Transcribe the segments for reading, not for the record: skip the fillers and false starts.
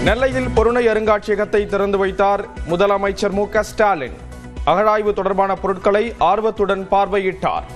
நெல்லையில் பொருணை அருங்காட்சியகத்தை திறந்து வைத்தார் முதலமைச்சர் மு.க. ஸ்டாலின். அகழாய்வு தொடர்பான பொருட்களை ஆர்வத்துடன் பார்வையிட்டார்.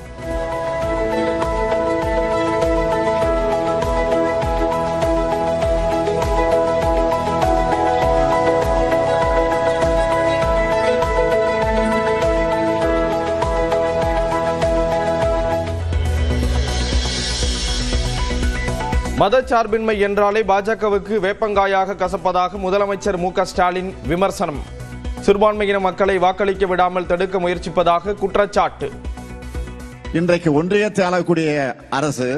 மதச்சார்பின்மை என்றாலே பாஜகவுக்கு வேப்பங்காயாக கசப்பதாக முதலமைச்சர் மு.க. ஸ்டாலின் விமர்சனம். சிறுபான்மையின மக்களை வாக்களிக்க விடாமல் தடுக்க முயற்சிப்பதாக குற்றச்சாட்டு. இன்றைக்கு ஒன்றியத்தை ஆளக்கூடிய அரசு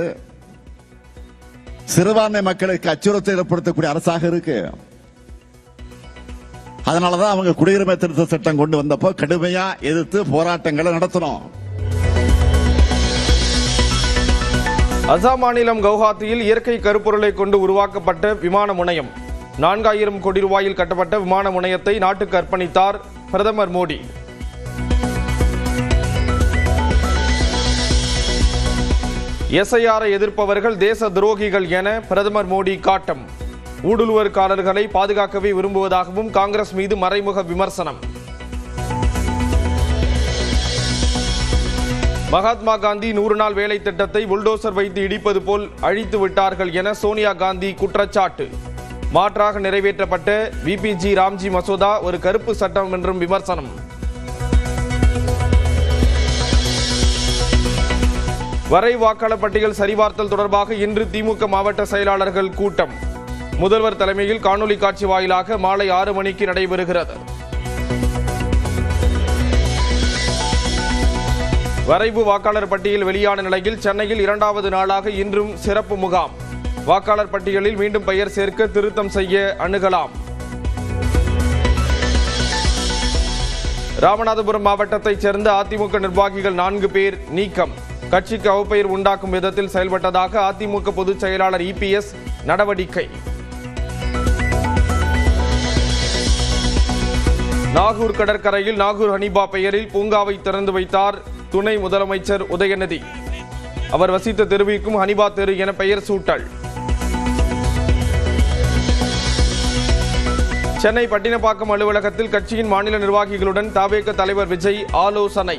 சிறுபான்மை மக்களுக்கு அச்சுறுத்தல் ஏற்படுத்தக்கூடிய அரசாக இருக்கு. அதனாலதான் அவங்க குடியுரிமை திருத்த சட்டம் கொண்டு வந்தப்போ கடுமையா எதிர்த்து போராட்டங்களை நடத்தணும். அசாம் மாநிலம் கவுஹாத்தியில் இயற்கை கருப்பொருளை கொண்டு உருவாக்கப்பட்ட விமான முனையம். 4000 கோடி ரூபாயில் கட்டப்பட்ட விமான முனையத்தை நாட்டுக்கு அர்ப்பணித்தார் பிரதமர் மோடி. எஸ்ஐஆரை எதிர்ப்பவர்கள் தேச துரோகிகள் என பிரதமர் மோடி காட்டம். ஊடுருவற்காரர்களை பாதுகாக்கவே விரும்புவதாகவும் காங்கிரஸ் மீது மறைமுக விமர்சனம். மகாத்மா காந்தி 100 நாள் வேலை திட்டத்தை புல்டோசர் வைத்து இடிப்பது போல் அழித்து விட்டார்கள் என சோனியா காந்தி குற்றச்சாட்டு. மாற்றாக நிறைவேற்றப்பட்ட விபிஜி ராம்ஜி மசோதா ஒரு கருப்பு சட்டம் என்றும் விமர்சனம். வரை வாக்காளர் பட்டியல் சரிபார்த்தல் தொடர்பாக இன்று திமுக மாவட்ட செயலாளர்கள் கூட்டம். முதல்வர் தலைமையில் காணொலி காட்சி வாயிலாக மாலை 6 மணிக்கு நடைபெறுகிறது. வரைவு வாக்காளர் பட்டியல் வெளியான நிலையில் சென்னையில் 2வது நாளாக இன்றும் சிறப்பு முகாம். வாக்காளர் பட்டியலில் மீண்டும் பெயர் சேர்க்க திருத்தம் செய்ய அணுகலாம். ராமநாதபுரம் மாவட்டத்தைச் சேர்ந்த அதிமுக நிர்வாகிகள் 4 பேர் நீக்கம். கட்சிக்கு அவப்பெயர் உண்டாக்கும் விதத்தில் செயல்பட்டதாக அதிமுக பொதுச் செயலாளர் இபிஎஸ் நடவடிக்கை. நாகூர் கடற்கரையில் நாகூர் ஹனிபா பெயரில் பூங்காவை திறந்து வைத்தார் துணை முதலமைச்சர் உதயநிதி. அவர் வசித்த தெருவிற்கும் ஹனிபா தெரு என பெயர் சூட்டல். சென்னை பட்டினப்பாக்கம் அலுவலகத்தில் கட்சியின் மாநில நிர்வாகிகளுடன் தவேக தலைவர் விஜய் ஆலோசனை.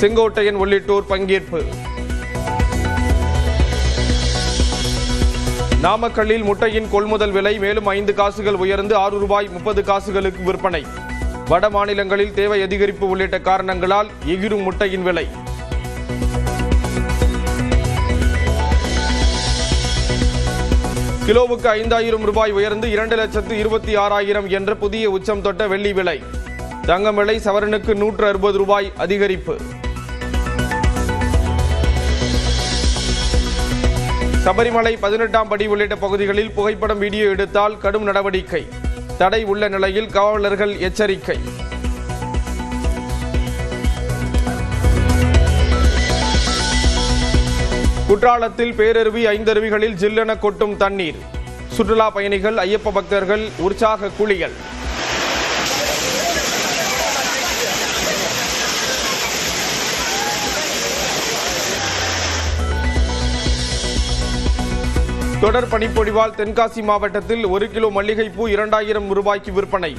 செங்கோட்டையன் உள்ளிட்டோர் பங்கேற்பு. நாமக்கல்லில் முட்டையின் கொள்முதல் விலை மேலும் 5 காசுகள் உயர்ந்து ₹6.30 விற்பனை. வட மாநிலங்களில் தேவை அதிகரிப்பு உள்ளிட்ட காரணங்களால் எகிரும் முட்டையின் விலை. கிலோவுக்கு ₹5,000 உயர்ந்து 2,26,000 என்ற புதிய உச்சம் தொட்ட வெள்ளி விலை. தங்கம் விலை சவரனுக்கு ₹160 அதிகரிப்பு. சபரிமலை 18ஆம் படி உள்ளிட்ட பகுதிகளில் புகைப்படம் வீடியோ எடுத்தால் கடும் நடவடிக்கை. தடை உள்ள நிலையில் காவலர்கள் எச்சரிக்கை. குற்றாலத்தில் பேரருவி 5 அருவிகளில் ஜில்லென கொட்டும் தண்ணீர். சுற்றுலா பயணிகள் ஐயப்ப பக்தர்கள் உற்சாக குளியல். தொடர் பனிப்பொழிவால் தென்காசி மாவட்டத்தில் 1 கிலோ மல்லிகைப்பூ ₹2,000 விற்பனை.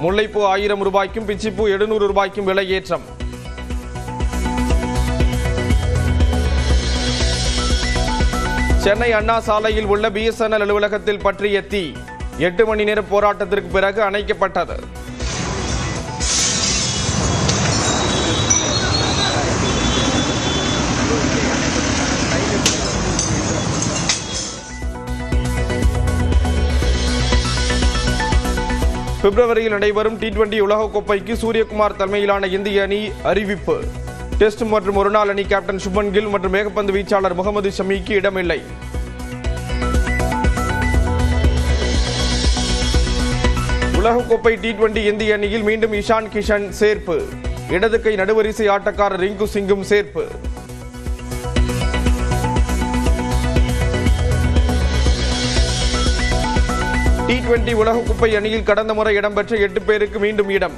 முல்லைப்பூ ₹1,000 பிச்சிப்பூ ₹700 விலை ஏற்றம். சென்னை அண்ணா சாலையில் உள்ள பிஎஸ்என்எல் அலுவலகத்தில் பற்றிய தீ 8 மணி நேர போராட்டத்திற்கு பிறகு அணைக்கப்பட்டது. பிப்ரவரியில் நடைபெறும் T20 உலகக்கோப்பைக்கு சூரியகுமார் தலைமையிலான இந்திய அணி அறிவிப்பு. டெஸ்ட் மற்றும் ஒருநாள் அணி கேப்டன் சுப்மன் கில் மற்றும் வேகப்பந்து வீச்சாளர் முகமது ஷமிக்கு இடமில்லை. உலகக்கோப்பை T20 இந்திய அணியில் மீண்டும் இஷான் கிஷன் சேர்ப்பு. இடது கை நடுவரிசை ஆட்டக்காரர் ரிங்கு சிங்கும் சேர்ப்பு. T20 உலகக்கோப்பை அணியில் கடந்த முறை இடம்பெற்ற 8 பேருக்கு மீண்டும் இடம்.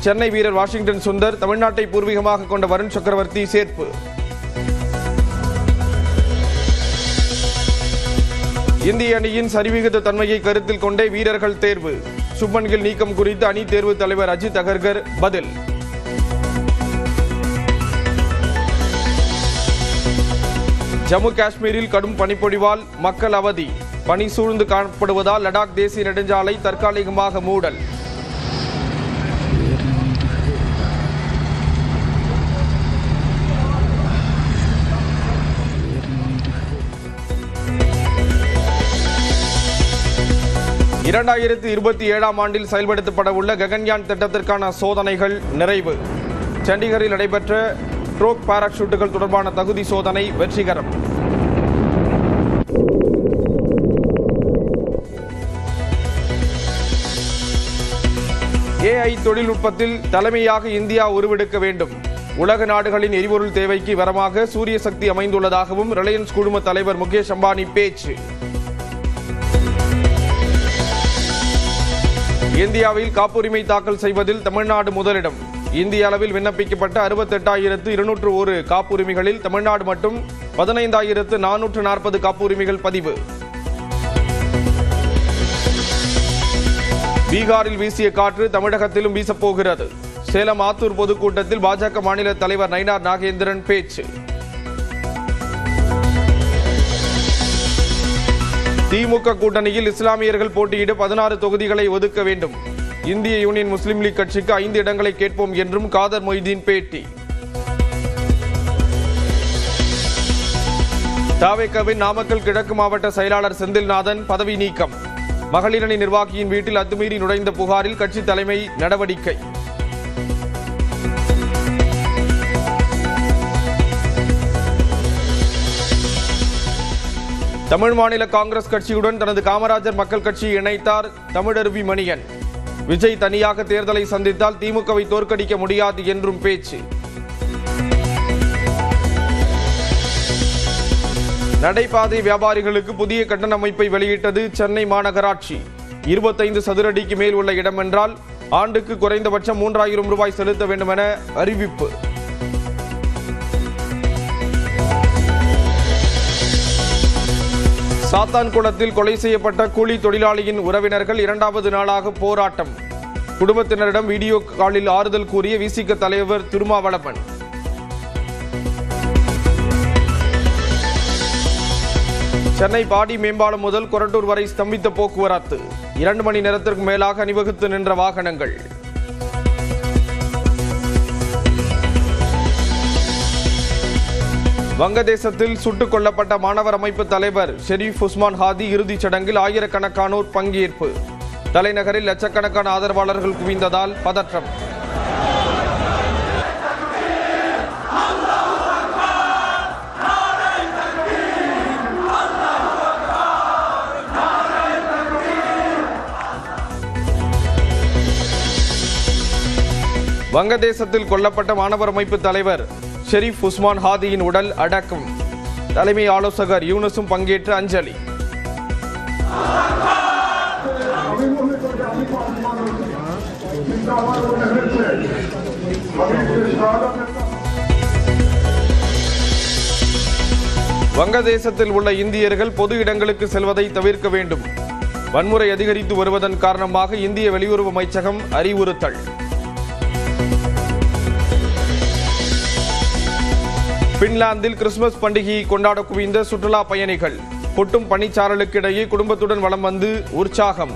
சென்னை வீரர் வாஷிங்டன் சுந்தர், தமிழ்நாட்டை பூர்வீகமாக கொண்ட வருண் சக்கரவர்த்தி சேர்ப்பு. இந்திய அணியின் சரிவிகித தன்மையை கருத்தில் கொண்டே வீரர்கள் தேர்வு. சுப்மன் கில் நீக்கம் குறித்து அணி தேர்வு தலைவர் அஜித் அகர்கர் பதில். ஜம்மு காஷ்மீரில் கடும் பனிப்பொழிவால் மக்கள் அவதி. பனி சூழ்ந்து காணப்படுவதால் லடாக் தேசிய நெடுஞ்சாலை தற்காலிகமாக மூடல். இரண்டாயிரத்து 27ஆம் ஆண்டில் செயல்படுத்தப்பட உள்ள ககன்யான் திட்டத்திற்கான சோதனைகள் நிறைவு. சண்டிகரில் நடைபெற்ற ட்ரோக் பாராசூட்டுகள் தொடர்பான தகுதி சோதனை வெற்றிகரம். AI தொழில்நுட்பத்தில் தலைமையாக இந்தியா உருவெடுக்க வேண்டும். உலக நாடுகளின் எரிபொருள் தேவைக்கு வரமாக சூரிய சக்தி அமைந்துள்ளதாகவும் ரிலையன்ஸ் குழும தலைவர் முகேஷ் அம்பானி பேச்சு. இந்தியாவில் காப்புரிமை தாக்கல் செய்வதில் தமிழ்நாடு முதலிடம். இந்திய அளவில் விண்ணப்பிக்கப்பட்ட 68,201 காப்புரிமைகளில் தமிழ்நாடு மட்டும் 15,440 காப்புரிமைகள் பதிவு. பீகாரில் வீசிய காற்று தமிழகத்திலும் வீசப்போகிறது. சேலம் ஆத்தூர் பொதுக்கூட்டத்தில் பாஜக மாநில தலைவர் நயினார் நாகேந்திரன் பேச்சு. திமுக கூட்டணியில் இஸ்லாமியர்கள் போட்டியிட 16 தொகுதிகளை ஒதுக்க வேண்டும். இந்திய யூனியன் முஸ்லிம் லீக் கட்சிக்கு 5 இடங்களை கேட்போம் என்றும் காதர் மொய்தீன் பேட்டி. தவேகாவின் நாமக்கல் கிழக்கு மாவட்ட செயலாளர் செந்தில்நாதன் பதவி நீக்கம். மகளிரணி நிர்வாகியின் வீட்டில் அத்துமீறி நுழைந்த புகாரில் கட்சி தலைமை நடவடிக்கை. தமிழ் மாநில காங்கிரஸ் கட்சியுடன் தனது காமராஜர் மக்கள் கட்சியை இணைத்தார் தமிழருவி மணியன். விஜய் தனியாக தேர்தலை சந்தித்தால் திமுகவை தோற்கடிக்க முடியாது என்றும் பேச்சு. நடைபாதை வியாபாரிகளுக்கு புதிய கட்டண அமைப்பை வெளியிட்டது சென்னை மாநகராட்சி. 25 சதுரடிக்கு மேல் உள்ள இடமென்றால் ஆண்டுக்கு குறைந்தபட்சம் 3,000 ரூபாய் செலுத்த வேண்டும் என அறிவிப்பு. சாத்தான்குளத்தில் கொலை செய்யப்பட்ட கூலி தொழிலாளியின் உறவினர்கள் 2வது நாளாக போராட்டம். குடும்பத்தினரிடம் வீடியோ காலில் ஆறுதல் கூறிய விசிக தலைவர் திருமாவளவன். சென்னை பாடி மேம்பாலம் முதல் கொரட்டூர் வரை ஸ்தம்பித்த போக்குவரத்து. 2 மணி நேரத்திற்கு மேலாக அணிவகுத்து நின்ற வாகனங்கள். வங்கதேசத்தில் சுட்டுக் கொல்லப்பட்ட மாணவர் அமைப்பு தலைவர் ஷெரீப் உஸ்மான் ஹாதி இறுதிச் சடங்கில் ஆயிரக்கணக்கானோர் பங்கேற்பு. தலைநகரில் லட்சக்கணக்கான ஆதரவாளர்கள் குவிந்ததால் பதற்றம். வங்கதேசத்தில் கொல்லப்பட்ட மாணவர் அமைப்பு தலைவர் ஷெரீப் உஸ்மான் ஹாதியின் உடல் அடக்கம். தலைமை ஆலோசகர் யூனுஸும் பங்கேற்ற அஞ்சலி. வங்கதேசத்தில் உள்ள இந்தியர்கள் பொது இடங்களுக்கு செல்வதை தவிர்க்க வேண்டும். வன்முறை அதிகரித்து வருவதன் காரணமாக இந்திய வெளியுறவு அமைச்சகம் அறிவுறுத்தல். பின்லாந்தில் கிறிஸ்துமஸ் பண்டிகையை கொண்டாட குவிந்த சுற்றுலா பயணிகள். கொட்டும் பனிச்சாரலுக்கிடையே குடும்பத்துடன் வலம் வந்து உற்சாகம்.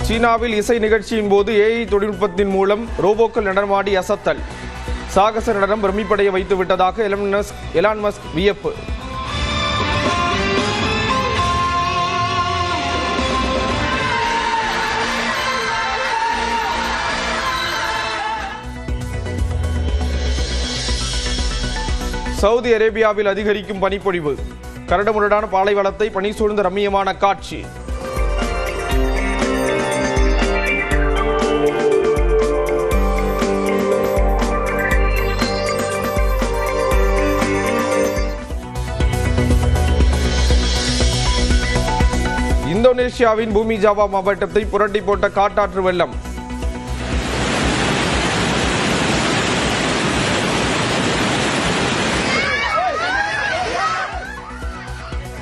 சீனாவில் இசை நிகழ்ச்சியின் போது AI தொழில்நுட்பத்தின் மூலம் ரோபோக்கள் நடனமாடி அசத்தல். சாகச நடனம் பிரமிப்படைய வைத்து விட்டதாக எலான் மஸ்க் வியப்பு. சவுதி அரேபியாவில் அதிகரிக்கும் பனிப்பொழிவு. கரடுமுரடான பாலைவனத்தை பனி சூழ்ந்த ரம்மியமான காட்சி. இந்தோனேஷியாவின் பூமி ஜாவா மாவட்டத்தை புரட்டி போட்ட காட்டாற்று வெள்ளம்.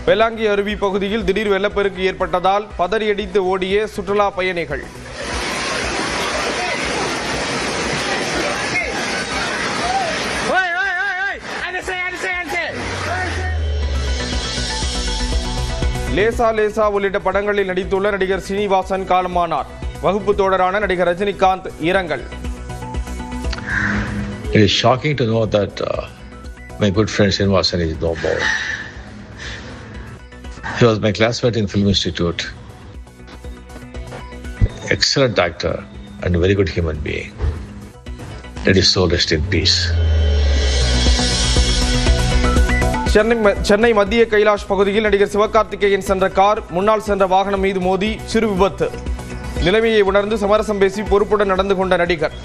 பெலாங்கி அருவி பகுதியில் திடீர் வெள்ளப்பெருக்கு ஏற்பட்டதால் பதறியடித்து ஓடிய சுற்றுலா பயணிகள். லேசா லேசா உள்ளிட்ட படங்களில் நடித்துள்ள நடிகர் சீனிவாசன் காலமானார். வகுப்பு தோழரான நடிகர் ரஜினிகாந்த் இரங்கல். It is shocking to know that my good friend Srinivasan is no more. He was my classmate in Film Institute. Excellent actor and a very good human being. Let his soul rest in peace. Chennai மத்திய கைலாஷ் பகுதியில் நடிகர் சிவகார்த்திகேயன் சென்ற car முன்னால் சென்ற வாகனம் மீது மோதி சிறு விபத்து. நிலைமையை உணர்ந்து சமரசம் பேசி பொறுப்புடன் நடந்து கொண்ட நடிகர்